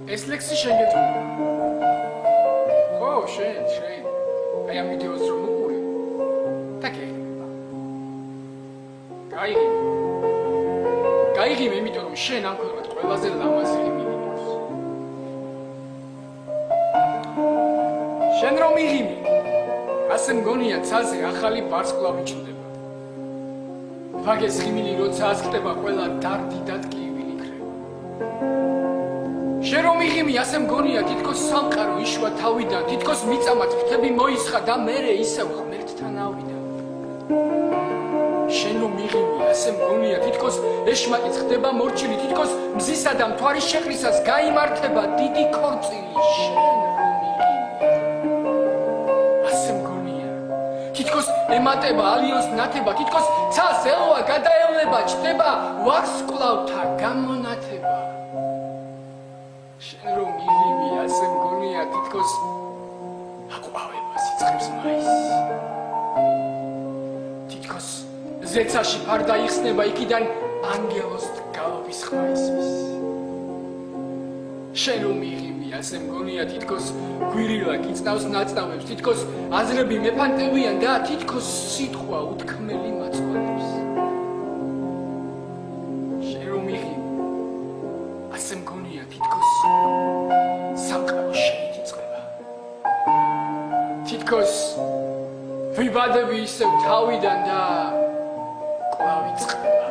ეს ლექსი შეგეწყვეტ. ხო, შენ. აი ამ ვიდეოს რომ უყურე. და გეღება. გაიგე, იმიტომ რომ შენ ამ ქვეყნად ყველაზე ლამაზი მიიღოს. შენ რომ იღიმე, ასე მგონია ცაზე ახალი ვარსკვლავი ჩნდება. ვაგეს ხიმილი როცა ასხდება ყველა დარდიდად კივილი იქნება. შენ რომ იღიმე, ასე მგონია თითქოს სამყარო იშვა თავიდან, თითქოს მიწამად ფრთები მოისხა და მერე ისევ ღმერთთან ავიდა. შენ რომ იღიმე, ასე მგონია თითქოს ეშმაკიც ხდება მორჩილი, თითქოს მზისა და მთვარის შეყრისას გაიმართება დიდი ქორწილი. შენ რომ იღიმე, ასე მგონია თითქოს ემატება ალიონს ნათება, თითქოს ცას ელოა გადაევლება, ჩდება ვარსკვლავთა გამონათება. შენ რომ იღიმე, ასე მგონია თითქოს აყვავება სიცხეს მაისი. თითქოს ზეცაში ფარდა იხსნება იქიდან ანგელოს გალობის ხმა ისმის. შენ რომ იღიმე, ასე მგონია თითქოს გვირილა გიწნავს ნაწნავებს, თითქოს აზრები მეფანტევიან და თითქოს სიტყვა უთქმელი მაწვანებს. შენ რომ იღიმე, ასე მგონია თითქოს სამყარო შენით იწყება. თითქოს ვიბადები ისევ თავიდან და კვლავ იწყება.